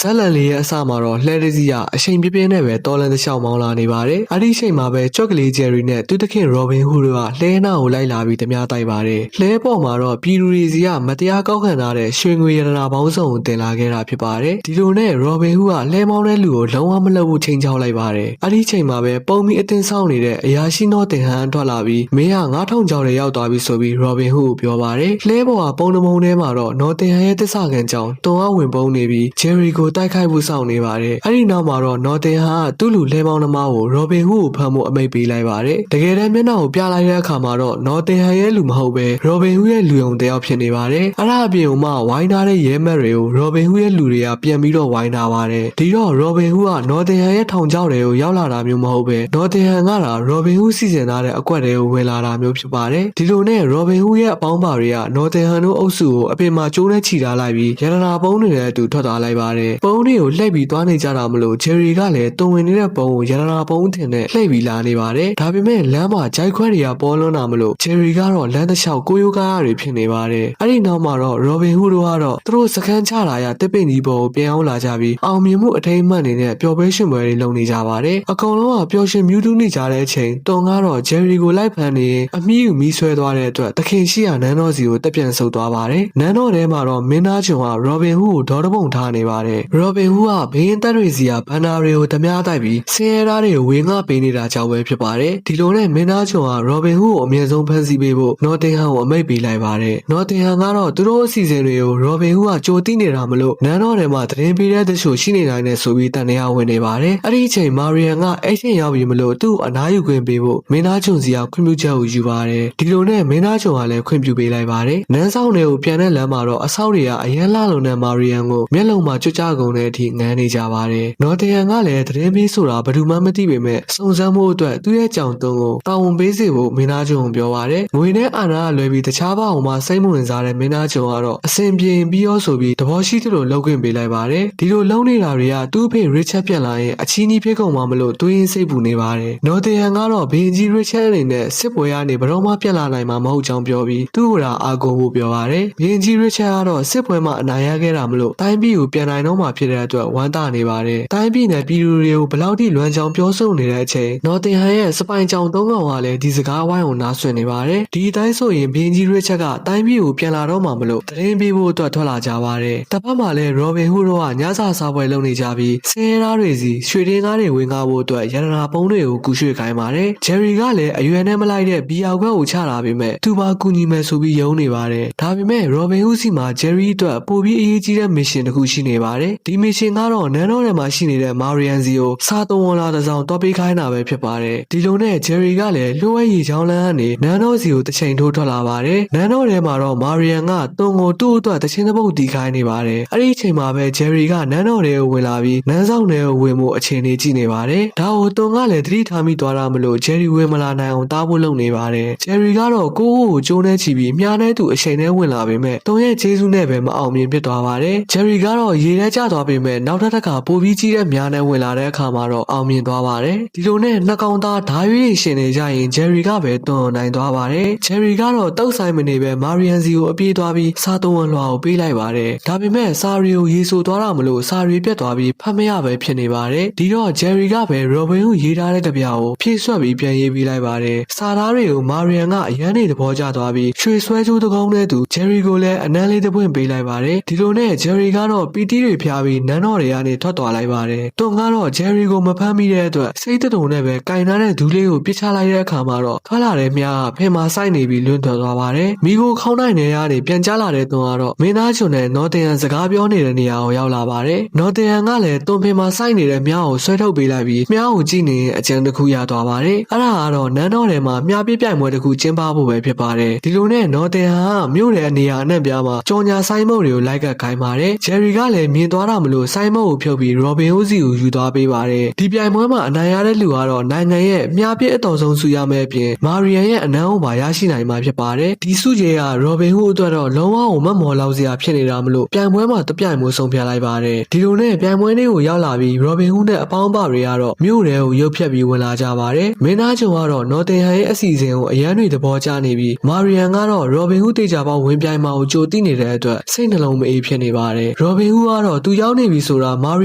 ဇက်လန်လေးရဲ့အစမှာတော့လှဲတစီကအချိန်ပြပြနဲ့ပဲတော်လန်တစ်လျှောက်မောင်းလာနေပါတယ်။အဲ့ဒီအချိန်မှာပဲကြော့ကလေးဂျယ်ရီနဲ့သူ့သခင်ရောဘင်ဟူတို့ကလှဲနာကိုလိုက်လာပြီးဓမြတိုက်ပါတယ်။လှဲပေါ်မှာတော့ပြည်သူတွေစီကမတရားကောက်ခံထားတဲ့ရွှေငွေရတနာပေါင်းစုံကိုတင်လာခဲ့တာဖြစ်ပါတယ်။ဒီလိုနဲ့ရောဘင်ဟူကလှဲမောင်းတဲ့လူကိုလုံးဝမလုပ်ဘူးချိန်ချောက်လိုက်ပါတယ်။အဲ့ဒီအချိန်မှာပဲပုံမီအတင်းဆောင်နေတဲ့အရာရှိနောတင်ဟန်ထွက်လာပြီးမင်းက9000ကျော်တွေရောက်သွားပြီဆိုပြီးရောဘင်ဟူကိုပြောပါတယ်။လှဲပေါ်ကပုံတမုံထဲမှာတော့နော်တင်ဟန်ရဲ့တစ္ဆာခံကြောင့်တွန်းအားဝင်ပုံနေပြီးဂျယ်ရီကိုတိုက်ခိုက်ဖို့ဆောင်နေပါတယ်။အဲ့ဒီနောက်မှာတော့နော်တင်ဟန်ကသူ့လူလှဲမောင်းသမားကိုရောဘင်ဟူကိုဖမ်းဖို့အမိန့်ပေးလိုက်ပါတယ်။တကယ်တမ်းမျက်နှာကိုပြလိုက်တဲ့အခါမှာတော့နော်တင်ဟန်ရဲ့လူမဟုတ်ပဲရောဘင်ဟူရဲ့လူယုံတယောက်ဖြစ်နေပါတယ်။အဲ့ဒါအပြင်ကမှဝိုင်းထားတဲ့ရဲမက်တွေကိုရောဘင်ဟူရဲ့လူတွေကပြန်ပြီးတော့ဝိုင်းထားပါတယ်။ဒီတော့ရောဘင်ဟူကနော်တင်ဟန်ရဲ့ထောင်ချောက်တွေကိုရောက်လာတာမျိုးမဟုတ်ပဲနော်တင်ဟန်ကရောဘင်ဟူစီစဉ်ထားတဲ့အကွက်တွေကိုဝင်လာတာမျိုးဖြစ်ပါတယ်။ဒီလိုနဲ့ရောဘင်ဟူရဲ့အပေါင်းပါတွေကနော်တင်ဟန်တို့အုပ်စုကိုအပြင်မှာကျိုးနဲ့ချီထားလိုက်ပြီးရတနာပုံးတွေနဲ့အတူထွက်သွားလိုက်ပါတယ်။ပုံးတွေကိုလှည့်ပြီးသွားနေကြတာမလို့ဂျယ်ရီကလည်းတုံဝင်နေတဲ့ပုံးကိုရတနာပုံးတင်နဲ့လှည့်ပြီးလာနေပါတယ်။ဒါပေမဲ့လမ်းမှာဂျိုက်ခွဲတွေကပေါ်လွန်းတာမလို့ဂျယ်ရီကတော့လမ်းတစ်လျှောက်ကိုယိုကားတွေဖြစ်နေပါတယ်။အဲ့ဒီနောက်မှာတော့ရောဘင်ဟူတို့ကတော့သူတို့စခန်းချလာရတစ်ပင်ကြီးပေါ်ကိုပြန်အောင်လာကြပြီးအောင်မြင်မှုအထိမ်းအမှတ်နေနဲ့ပျော်ပွဲရှင်ပွဲတွေလုပ်နေကြပါတယ်။အကောင်လုံးကပျော်ရွှင်မြူးတူးနေကြတဲ့အချိန်တုံကတော့ဂျယ်ရီကိုလိုက်ဖမ်းနေရင်အမီးယူမီးဆွဲသွားတဲ့အတွက်တခင်ရှိရာနန်းတော်စီကိုတက်ပြန်ဆုတ်သွားပါတယ်။နန်းတော်ထဲမှာတော့မင်းသားချုံကရောဘင်ဟူကိုဒေါ်တပုံထားနေပါတယ်။ရောဘင်ဟူကဘင်းတက်တွေစီကဘန်နာတွေကိုဓမြတိုက်ပြီးဆင်းရဲသားတွေကိုဝေငှပေးနေတာကြောင့်ပဲဖြစ်ပါတယ်။ဒီလိုနဲ့မင်းသားချုံကရောဘင်ဟူကိုအမြဲဆုံးဖမ်းဆီးပေးဖို့နော်တင်ဟန်ကိုအမိန့်ပေးလိုက်ပါတယ်။နော်တင်ဟန်ကတော့သူတို့အစီအစဉ်တွေကိုရောဘင်ဟူကကြိုသိနေတာမလို့နန်းတော်ထဲမှာသတင်းပေးတဲ့တချို့ရှိနေနိုင်တယ်ဆိုပြီးတန်တရားဝင်နေပါတယ်။အဲ့ဒီအချိန်မာရီယန်ကအဲ့ချိန်ရောက်ပြီမလို့သူ့အနားယူခွင့်ပေးဖို့မင်းသားချုံစီကခွင့်ပြုချက်ကိုယူပါတယ်။ဒီလိုနဲ့မင်းသားချုံကလည်းခွင့်ပြုပေးလိုက်ပါတယ်။နန်းဆောင်တွေကိုပြန်တဲ့လမ်းမှာတော့အဆောက်တွေကအရန်လာလုံးနဲ့မာရီယန်ကိုမျက်လုံးမှာကြွကြကုန်တဲ့အထိငန်းနေကြပါတယ်။နော်တင်ဟန်ကလည်းသတင်းပေးဆိုတာဘယ်သူမှမသိပေမဲ့စုံစမ်းမှုအတွက်သူ့ရဲ့ကြောင်တုံးကိုတာဝန်ပေးစေဖို့မင်းသားချုံကိုပြောပါတယ်။ငွေနဲ့အာဏာကလွဲပြီးတခြားဘာမှမစိတ်မဝင်စားတဲ့မင်းသားချုံကတော့အစဉ်ပြေပြီးရောဆိုပြီးသဘောရှိသလိုလုပ်ခွင့်ပေးလိုက်ပါတယ်။ဒီလိုလုပ်နေတာတွေကသူ့အဖေရစ်ချက်ပြန်လာရင်အချီးနှီးဖြစ်ကုန်မှာမလို့တွေးရင်စိတ်ပူနေပါတယ်။နော်တင်ဟန်ကတော့ဘင်းကြီးရစ်ချက်အနေနဲ့စစ်ပွဲကနေဘယ်တော့မှပြတ်လာနိုင်မှာမဟုတ်ကြောင်းပြောပြီးသူ့ကိုယ်အာကိုဖို့ပြောပါတယ်။ဘင်းကြီးရစ်ချက်ကတော့စစ်ပွဲမှာအနိုင်ရခဲ့တာမလို့တိုင်းပြည်ကိုပြန်နိုင်တော့မှဖြစ်တဲ့အတွက်ဝမ်းသာနေပါတယ်။တိုင်းပြည်နဲ့ပြည်သူတွေကိုဘလောက်ထိလွမ်းချောင်းပြောဆိုနေတဲ့အချိန်နော်တင်ဟန်ရဲ့စပိုင်ကြောင်သုံးကောင်ကလည်းဒီစကားဝိုင်းကိုနားဆွနေပါတယ်။ဒီအတိုင်းဆိုရင်ဘင်းကြီးရစ်ချက်ကတိုင်းပြည်ကိုပြန်လာတော့မှမလို့သတင်းပေးဖို့အတွက်ထွက်လာကြပါတယ်။တစ်ဖက်မှာလည်းရောဘင်ဟူတို့ကညစာစားပွဲလုပ်နေကြပြီးဆင်းရဲသားတွေစီရွှေတင်းကားတွေဝင်ကားဖို့အတွက်ရတနာပုံးတွေကိုကူရွှေ့ခိုင်းပါတယ်။ဂျယ်ရီကလည်းအရွယ်နဲ့မလိုက်တဲ့ဘီယာခွက်ကိုချလာပေမဲ့သူပါကူညီမယ်ဆိုပြီးယုံနေပါတယ်။ဒါပေမဲ့ရောဘင်ဟူစီမှာဂျယ်ရီအတွက်ပိုပြီးအရေးကြီးတဲ့မစ်ရှင်တစ်ခုရှိနေပါတယ်။ဒီမစ်ရှင်ကတော့နန်းတော်ထဲမှာရှိနေတဲ့မာရီယန်စီကိုစားသုံးဝင်လာတဲ့ဆောင်တော့ပေးခိုင်းတာပဲဖြစ်ပါတယ်။ဒီလိုနဲ့ဂျယ်ရီကလည်းလွှဲရီချောင်းလန်းကနေနန်းတော်စီကိုတစ်ချိန်ထိုးထွက်လာပါတယ်။နန်းတော်ထဲမှာတော့မာရီယန်ကတုံကိုသူ့အတွက်တချင်းတစ်ပုတ်တီးခိုင်းနေပါတယ်။အဲ့ဒီအချိန်မှာပဲဂျယ်ရီကနန်းတော်ထဲကိုဝင်လာပြီးနန်းဆောင်ထဲကိုဝင်ဖို့အခြေအနေကြည့်နေပါတယ်။ဒါကိုတုံကလည်းသတိထားမိသွားတာမလို့ဂျယ်ရီဝင်မလာနိုင်အောင်တားဖို့လုပ်နေပါတယ်။ဂျယ်ရီကတော့ကိုကိုကျိုးနဲ့ချီပြီးမြားနဲ့သူအချိန်နဲ့ဝင်လာပေမဲ့တုံရဲ့ကျေးဇူးနဲ့ပဲမအောင်မြင်ဖြစ်သွားပါတယ်။ဂျယ်ရီကတော့ရေထဲကျသွားပေမဲ့နောက်တစ်ခါပိုပြီးကြီးတဲ့မြားနဲ့ဝင်လာတဲ့အခါမှာတော့အောင်မြင်သွားပါတယ်။ဒီလိုနဲ့နှစ်ကောင်သားဓာရွေးရှင်နေကြရင်ဂျယ်ရီကပဲတွန်းနိုင်သွားပါတယ်။ဂျယ်ရီကတော့တုတ်ဆိုင်မနေပဲမာရီယန်စီကိုအပြေးသွားပြီးစားသုံးဝင်လွှာကိုပေးလိုက်ပါတယ်။ဒါပေမဲ့စာရီကိုရေဆိုသွားတာမလို့စာရီပြတ်သွားပြီးဖတ်မရပဲဖြစ်နေပါတယ်။ဒီတော့ဂျယ်ရီကပဲရောဘင်ဟူရေးထားတဲ့ကြပြာကိုဖြည့်ဆွတ်ပြီးပြန်ရေးပေးလိုက်ပါတယ်။စာသားတွေကိုမာရီယန်ကအရန်နေသဘောကျသွားပြီးရွှေဆွဲကြိုးတကောင်းနဲ့သူဂျယ်ရီကိုလည်းအနမ်းလေးတစ်ပွင့်ပေးလိုက်ပါတယ်။ဒီလိုနဲ့ဂျယ်ရီကတော့ပီတီတွေဖျားပြီးနန်းတော်တွေကနေထွက်သွားလိုက်ပါတယ်။တွန်ကတော့ဂျယ်ရီကိုမဖမ်းမိတဲ့အတွက်စိတ်တုံနဲ့ပဲကင်ထားတဲ့ဒူးလေးကိုပြစ်ချလိုက်တဲ့အခါမှာတော့ထွက်လာတဲ့မြားကဖင်မှာစိုက်နေပြီးလွင့်ထွက်သွားပါတယ်။မိကိုခေါင်းနိုင်နေရနေပြန်ကျလာတဲ့တွန်ကတော့မင်းသားချုံနဲ့နော်တင်ဟန်စကားပြောနေတဲ့နေရာကိုရောက်လာပါတယ်။နော်တင်ဟန်ကလည်းတွန်ဖင်မှာစိုက်နေတဲ့မြားကိုဆွဲထုတ်ပေးလိုက်ပြီးမြားကိုကြည့်နေရင်အကြံတစ်ခုရသွားပါတယ်။အဲ့ဒါကတော့နန်းတော်ထဲမှာမြားပြပြိုင်ပွဲတစ်ခုကျင်းပဖို့ပဲဖြစ်ပါတယ်။ဒီလိုနဲ့နော်တင်ဟန်ကမြို့ရဲ့နေရာအနှံ့ပြားမှာကြော်ညာဆိုင်မုတ်တွေကိုလိုက်ကတ်ခိုင်းပါတယ်။ဂျယ်ရီကလည်းမြင်သွားတာမလို့ဆိုင်မုတ်ကိုဖြုတ်ပြီးရောဘင်ဟူစီကိုယူသွားပေးပါတယ်။ဒီပြိုင်ပွဲမှာအနိုင်ရတဲ့လူကတော့နိုင်ငံရဲ့မြားပြည့်အတော်ဆုံးဆုရမယ့်အပြင်မာရီယန်ရဲ့အနမ်းကိုပါရရှိနိုင်မှာဖြစ်ပါတယ်။ဒီဆုကြေးကရောဘင်ဟူအတွက်တော့လုံးဝကိုမမော်လောက်စရာဖြစ်နေတာမလို့ပြိုင်ပွဲမှာတပြိုင်မှုဆုံးဖြတ်လိုက်ပါတယ်။ဒီလိုနဲ့ပြိုင်ပွဲလေးကိုရောက်လာပြီးရောဘင်ဟူနဲ့အပေါင်းပါတွေကတော့မြို့ထဲကိုရုပ်ဖြတ်ပြီးဝင်လာကြပါတယ်။မင်းသားချုပ်ကတော့နော်တင်ဟန်ရဲ့အစီအစဉ်ကိုအရန်တွေသဘောကျနေပြီးမာရီယန်ကတော့ရောဘင်ဟူတေချာပေါဝင်ပြိုင်မှာကိုကြိုသိနေတဲ့အတွက်စိတ်နှလုံးမအေးဖြစ်နေပါတယ်။ရောဘင်ဟူကတော့သူ သူရောက်နေပြီဆိုတာမာရ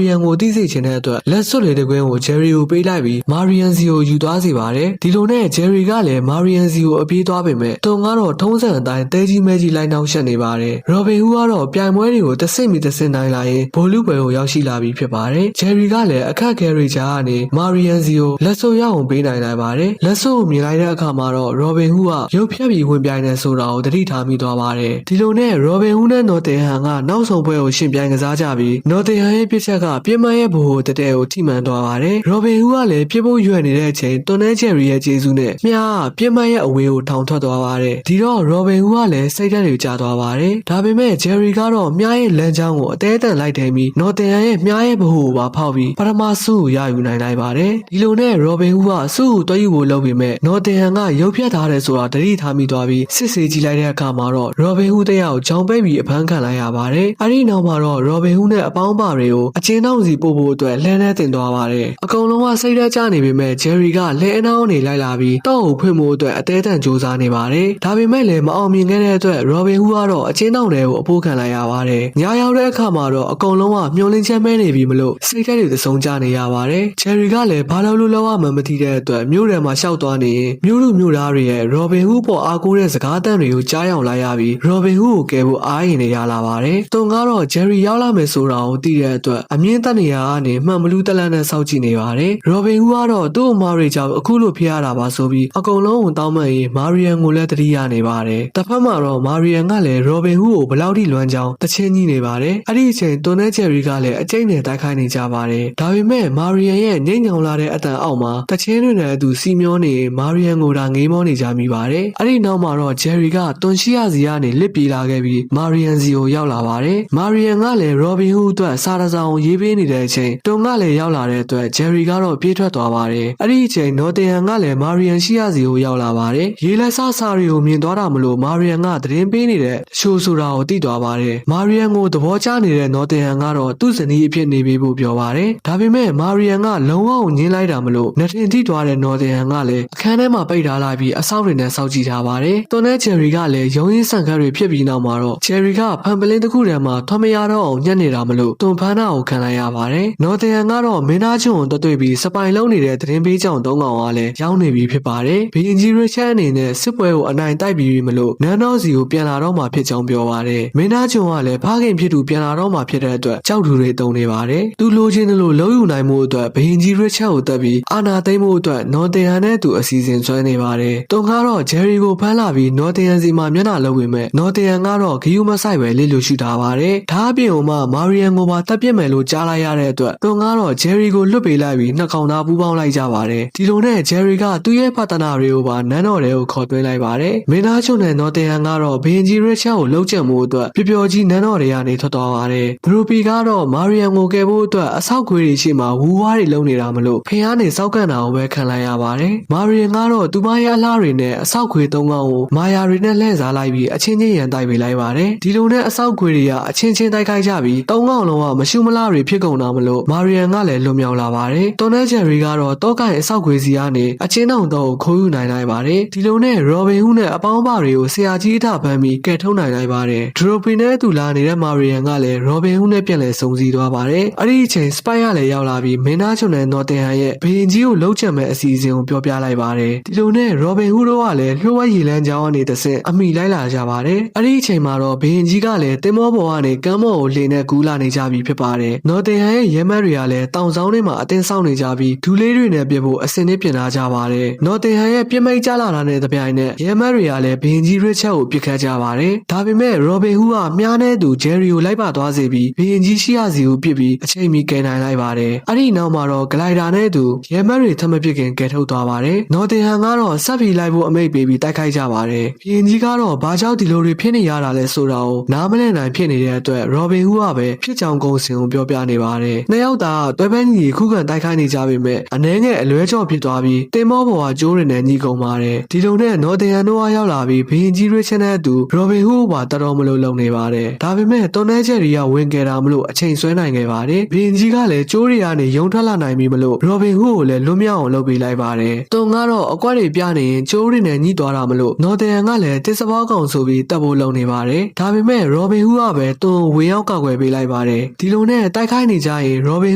ီယန်ကိုသိစေချင်တဲ့အတွက်လက်စွပ်လေတကွင်းကိုဂျယ်ရီကိုပေးလိုက်ပြီးမာရီယန်စီကိုယူသွားစေပါတယ်ဒီလိုနဲ့ဂျယ်ရီကလည်းမာရီယန်စီကိုအပြေးသွားပေမဲ့တုံကတော့ထုံးစံအတိုင်းတဲကြီးမဲကြီးလိုက်နှောက်ရှက်နေပါတယ်ရောဘင်ဟူကတော့ပြိုင်ပွဲတွေကိုတစ်ဆင့်ပြီးတစ်ဆင့်တိုင်းလာရင်ဘိုလူပွဲကိုရောက်ရှိလာပြီးဖြစ်ပါတယ်ဂျယ်ရီကလည်းအခက်ခဲရီချာကနေမာရီယန်စီကိုလက်စွပ်ရအောင်ပေးနိုင်လိုက်ပါတယ်လက်စွပ်ကိုမြင်လိုက်တဲ့အခါမှာတော့ရောဘင်ဟူကရုပ်ဖြတ်ပြီးဝင်ပြိုင်နေဆိုတာကိုသတိထားမိသွားပါတယ်ဒီလိုနဲ့ရောဘင်ဟူနဲ့နော်တင်ဟန်ကနောက်ဆုံးပွဲကိုရှင်ပြိုင်ကစားကြပြီးနော်တင်ဟန်ရဲ့ပြစ်ချက်ကပြင်းမရဲ့ဘိုးကိုတတဲကိုထိမှန်သွားပါတယ်ရောဘင်ဟူကလည်းပြစ်ဖို့ရွယ်နေတဲ့အချိန်တွန်နဲဂျယ်ရီရဲ့ကျေးဇူးနဲ့မြားပြင်းမရဲ့အဝေးကိုထောင်ထွက်သွားပါတယ်ဒီတော့ရောဘင်ဟူကလည်းစိတ်ဓာတ်တွေကျသွားပါတယ်ဒါပေမဲ့ဂျယ်ရီကတော့မြားရဲ့လမ်းကြောင်းကိုအသေးအံလိုက်ထိန်ပြီးနော်တင်ဟန်ရဲ့မြားရဲ့ဘိုးကိုပါဖောက်ပြီးပထမဆုကိုရယူနိုင်လိုက်ပါတယ်ဒီလိုနဲ့ရောဘင်ဟူကဆုကိုတွဲယူဖို့လုပ်ပေမဲ့နော်တင်ဟန်ကရုပ်ဖြတ်ထားတယ်ဆိုတာတတိထားမိသွားပြီးစစ်ဆေးကြည့်လိုက်တဲ့အခါမှာတော့ရောဘင်ဟူတယောက်ဂျောင်ပိတ်ပြီးအဖမ်းခံလိုက်ရပါတယ်အဲဒီနောက်မှာတော့ရောဘင်ဟူနဲ့အပေါင်းပါတွေကိုအချင်းတောင်စီပို့ဖို့အတွက်လှမ်းထဲတင်သွားပါတယ်အကုန်လုံးကစိတ်ဓာတ်ကျနေပေမဲ့ဂျယ်ရီကလဲအနှောင်းနေလိုက်လာပြီးတော့ကိုဖွင့်ဖို့အတွက်အသေးအံစူးစမ်းနေပါတယ်ဒါပေမဲ့လည်းမအောင်မြင်ခဲ့တဲ့အတွက်ရောဘင်ဟူကတော့အချင်းတောင်တွေကိုအဖိုးခံလိုက်ရပါတယ်ညရောက်တဲ့အခါမှာတော့အကုန်လုံးကမျောလင်းချက်မဲနေပြီမလို့စိတ်ဓာတ်တွေသုံးကြနေရပါတယ်ဂျယ်ရီကလည်းဘာလို့လောက်ရမှမသိတဲ့အတွက်မြို့ထဲမှာရှောက်သွားနေရင်မြို့လူမြို့သားတွေရဲ့ရောဘင်ဟူပေါ်အားကိုးတဲ့စကားတန်တွေကိုကြားရောက်လာရပြီးရောဘင်ဟူကိုကယ်ဖို့အားရင်နေရလာပါတယ်တုံကတော့ဂျယ်ရီရောက်လာမယ်ဆိုတာကိုသိတဲ့အတွက်အမြင့်တက်နေရကနေမှန်မလူးတလန့်နဲ့စောင့်ကြည့်နေပါတယ်ရောဘင်ဟူကတော့သူ့အမားတွေကြောင့်အခုလိုဖြစ်ရတာပါဆိုပြီးအကုန်လုံးကိုတောင်းပန်ရေးမာရီယန်ကိုလည်းတတိယနေပါတယ်တစ်ဖက်မှာတော့မာရီယန်ကလည်းရောဘင်ဟူကိုဘလောက်ထိလွမ်းကြောင်းတချင်းကြီးနေပါတယ်အဲ့ဒီအချိန်တွန်နဲ့ဂျယ်ရီကလည်းအကျိတ်နဲ့တိုက်ခိုက်နေကြပါတယ်ဒါပေမဲ့မာရီယန်ရဲ့ငိမ့်ညောင်လာတဲ့အတန်အောက်မှာတချင်းတွေနဲ့အတူစီမျောနေမာရီယန်ကိုဒါငေးမောနေကြမိပါတယ်အဲ့ဒီနောက်မှာတော့ဂျယ်ရီကတွန်ရှိရစီကနေလစ်ပြေးလာခဲ့ပြီးမာရီယန်စီကိုရောက်လာပါတယ်မာရီယန်ကလည်းရောဘင်ဟူအတွက်စာရစာကိုရေးပေးနေတဲ့အချိန်တွန်ကလည်းရောက်လာတဲ့အတွက်ဂျယ်ရီကတော့ပြေးထွက်သွားပါတယ်အဲ့ဒီအချိန်နော်တင်ဟန်ကလည်းမာရီယန်ရှိရစီကိုရောက်လာပါတယ်ရေးလက်စားစာတွေကိုမြင်သွားတာမလို့မာရီယန်ကသတင်းပေးနေတဲ့ရှိုးဆိုတာကိုသိသွားပါတယ်မာရီယန်ကိုသဘောကျနေတဲ့နော်တင်ဟန်ကတော့သူ့ဇနီးအဖြစ်နေပေးဖို့ပြောပါတယ်ဒါပေမဲ့မာရီယန်ကလုံးဝကိုညှင်းလိုက်တာမလို့နှစ်ထင်ထိသွားတဲ့နော်တင်ဟန်ကလည်းအခန်းထဲမှာပိတ်ထားလိုက်ပြီးအဆောက်တွေနဲ့စောင့်ကြည့်ထားပါတယ်တွန်နဲ့ဂျယ်ရီကလည်းရုံးရင်းဆန်ခတ်တွေဖြစ်ပြီးနောက်မှာတော့ဂျယ်ရီကဖန်ပလင်းတစ်ခုထဲမှာထွန်မရတော့အောင်ညှက်နေတာမလို့တွန်ဖန်းတာကိုခံလိုက်ရပါတယ်နော်တင်ဟန်ကတော့မင်းသားချုံကိုတွေ့ပြီးစပိုင်လုံးနေတဲ့သတင်းပေးကြောင်သုံးကောင်ကလည်းရောက်နေပြီဖြစ်ပါတယ်ဘီရင်ကြီးရစ်ချက်အနေနဲ့စစ်ပွဲကိုအနိုင်တိုက်ပြီးမလို့နန်းတော်စီကိုပြန်လာတော့မှဖြစ်ကြောင်းပြောပါတယ်မင်းသားချုံကလည်းဖခင်ဖြစ်သူပြန်လာတော့မှဖြစ်တဲ့အတွက်ကြောက်သူတွေတုံနေပါတယ်သူလိုချင်တယ်လို့လုံးယူနိုင်မှုအတွက်ဘီရင်ကြီးရစ်ချက်ကိုတက်ပြီးအာနာသိမ်းမှုအတွက်နော်တင်ဟန်နဲ့သူအစီအစဉ်ဆွဲနေပါတယ်တွန်ကတော့ဂျယ်ရီကိုဖမ်းလာပြီးနော်တင်ဟန်စီမှာမျက်နှာလုံးဝင်မဲ့နော်တင်ဟန်ကတော့ဂီယူမဆိုင်ပဲလေးလိုရှူထားပါတယ်ဒါအပြင်မှာမာရီယန်ကိုပါတပ်ပြစ်မယ်လို့ကြားလိုက်ရတဲ့အတွက်တွန်ကတော့ဂျယ်ရီကိုလွတ်ပေးလိုက်ပြီးနှစ်ကောင်သားပူးပေါင်းလိုက်ကြပါတယ်ဒီလိုနဲ့ဂျယ်ရီကသူ့ရဲ့ဖတ်တနာတွေကိုပါနန်းတော်တွေကိုခေါ်သွင်းလိုက်ပါတယ်မင်းသားချုံနဲ့နော်တင်ဟန်ကတော့ဘီရင်ကြီးရစ်ချက်ကိုလှုပ်ကြံမှုအတွက်ပျော်ကြီးနန်းတော်တွေကနေထွက်သွားပါတယ်ဘရူပီကတော့မာရီယန်ကိုကယ်ဖို့အတွက်အဆောက်ခွေးတွေရှိမှဝူဝါးတွေလုံနေတာမလို့ဖះနေစောက်ကန်တာကိုပဲခံလိုက်ရပါတယ်မာရီယန်ကတော့သူမရဲ့အလားတွေနဲ့အဆောက်ခွေးသုံးကောင်ကိုမာယာတွေနဲ့လှည့်စားလိုက်ပြီးအချင်းချင်းရန်တိုက်ပေးလိုက်ပါတယ်ဒီလိုနဲ့အဆောက်ခွေးတွေကအချင်းချင်းတိုက်ခိုက်ကြပြီးသုံးကောင်လုံးကမရှုမလားတွေဖြစ်ကုန်တာမလို့မာရီယန်ကလည်းလွန်မြောက်လာပါတယ်တွန်နဲ့ဂျယ်ရီကတော့တောကိုင်အဆောက်ခွေးစီကနေအချင်းတောင်တော့ခိုးယူနိုင်လိုက်ပါတယ်ဒီလိုနဲ့ရောဘင်ဟူနဲ့အပေါင်းပါတွေကိုဆရာကြီးအထဖမ်းပြီးကယ်ထုတ်နိုင်လိုက်ပါတယ်ဒရိုပီနဲ့သူလာနေတဲ့မာရီယန်ကလည်းရောဘင်ဟူနဲ့ပြန်လည်စုံစည်းသွားပါတယ်အဲ့ဒီအချိန်စပိုက်ရလည်းရောက်လာပြီးမင်းသားချုံနဲ့နော်တင်ဟန်ရဲ့ဘီရင်ကြီးကိုလှုပ်ချင်မဲ့အစီအစဉ်ကိုပြောပြလိုက်ပါတယ်ဒီလိုနဲ့ရောဘင်ဟူတို့ကလည်းလှိုးဝဲရီလန်းကြောင်းကနေတစ်ဆင့်အမိလိုက်လာကြပါတယ်အဲ့ဒီအချိန်မှာတော့ဘီရင်ကြီးကလည်းတင်မောပေါ်ကနေကမ်းမော်ကိုလှေနဲ့ကူးလာနေကြပြီဖြစ်ပါတယ်နော်တင်ဟန်ရဲ့ရဲမက်တွေကလည်းတောင်ဆောင်ထဲမှာအတင်းဆောက်နေကြပြီးဒူးလေးတွေနဲ့ပြဖို့အစင်နဲ့ပြင်လာကြပါတယ်နော်တင်ဟန်ရဲ့ပြစ်မိတ်ကြလာတာနဲ့တပြိုင်နက်ရဲမက်တွေကလည်းဘီရင်ကြီးရစ်ချက်ကိုပြစ်ခတ်ကြပါတယ်ဒါပေမဲ့ရောဘင်ဟူကမြားနဲ့သူဂျယ်ရီကိုလိုက်ပါသွားစေပြီးဘီရင်ကြီးရှိရစီကိုပြစ်ပြီးအချိန်မီကယ်နိုင်လိုက်ပါတယ်အဲ့ဒီနောက်မှာတော့ဂလိုက်တာနဲ့သူရဲမက်တွေထမပစ်ခင်ကယ်ထုတ်သွားပါတယ်နော်တင်ဟန်ကတော့ဆက်ပြီးလိုက်ဖို့အမိတ်ပေးပြီးတိုက်ခိုက်ကြပါတယ်ဘီရင်ကြီးကတော့ဘာကြောင့်ဒီလိုတွေဖြစ်နေရတာလဲဆိုတာကိုနားမလည်နိုင်ဖြစ်နေတဲ့အတွက်ရောဘင်ဟူကပဲဖြစ်ကြောင်ကုန်းစင်ကိုပြောပြနေပါတယ်နှစ်ယောက်သားတွဲပန်းကြီးခုခံတိုက်ခိုက်နေကြပေမဲ့အနှဲငယ်အလွဲကြော့ဖြစ်သွားပြီးတင်မောပေါ်ကကျိုးတွေနဲ့ညီကုန်ပါတယ်ဒီလိုနဲ့နော်တင်ဟန်တို့ရောက်လာပြီးဘီရင်ကြီးရစ်ချက်နဲ့အတူရောဘင်ဟူပါတော်တော်မလို့လုံနေပါတယ်ဒါပေမဲ့တွန်နဲချက်တွေကဝင်ကြတာမလို့အချိန်ဆွဲနိုင်ခဲ့ပါတယ်ဘီရင်ကြီးကလည်းကျိုးတွေကနေယုံထွက်လာနိုင်ပြီမလို့ရောဘင်ဟူကိုလည်းလွတ်မြောက်အောင်လုပ်ပေးလိုက်ပါတယ်တွန်ကတော့အကွက်တွေပြနေရင်ကျိုးတွေနဲ့ညှိသွားတာမလို့နော်တင်ဟန်ကလည်းတစ်စပေါကောင်ဆိုပြီးတပ်ဖို့လုံနေပါတယ်ဒါပေမဲ့ရောဘင်ဟူကပဲတွန်ဝေရောက်ကောက်ွယ်ပေးလိုက်ပါ ပါတယ်ဒီလိုနဲ့တိုက်ခိုက်နေကြရင် Robin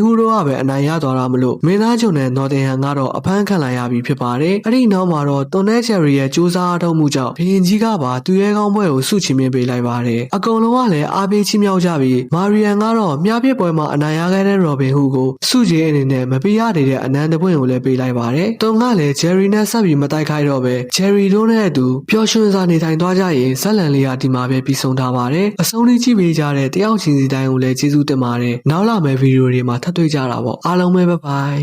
Hood တို့ကပဲအနိုင်ရသွားတာမလို့မင်းသားချုပ်နဲ့ Nottingham ကတော့အဖမ်းခံလိုက်ရပြီဖြစ်ပါတယ်အဲ့ဒီနောက်မှာတော့ တွန်နဲ့ Cherry ရဲ့စူးစမ်းအားထုတ်မှုကြောင့်ဘုရင်ကြီးကပါသူရဲကောင်းပွဲကိုဆုချီးမြှင့်ပေးလိုက်ပါတယ်အကုန်လုံးကလည်းအားပေးချီးမြှောက်ကြပြီး Marian ကတော့မြားပြစ်ပွဲမှာအနိုင်ရခဲ့တဲ့ Robin Hood ကိုဆုကြေးအနေနဲ့မပေးရသေးတဲ့အနန္တပွင့်ကိုလည်းပေးလိုက်ပါတယ်တွန်ကလည်း Jerry နဲ့ဆက်ပြီးမတိုက်ခိုက်တော့ပဲ Jerry တို့နဲ့အတူပျော်ရွှင်စွာနေထိုင်သွားကြရင်ဇက်လန်လေးကဒီမှာပဲပြီးဆုံးထားပါတယ်အဆုံးထိကြည့်ပေးကြတဲ့တယောက်ချင်းစီတိုင်းကိုလည်းကျေးဇူးတင်ပါတယ်နောက်လာမယ့်ဗီဒီယိုတွေမှာထပ်တွေ့ကြတာပေါ့အားလုံးပဲဘိုင်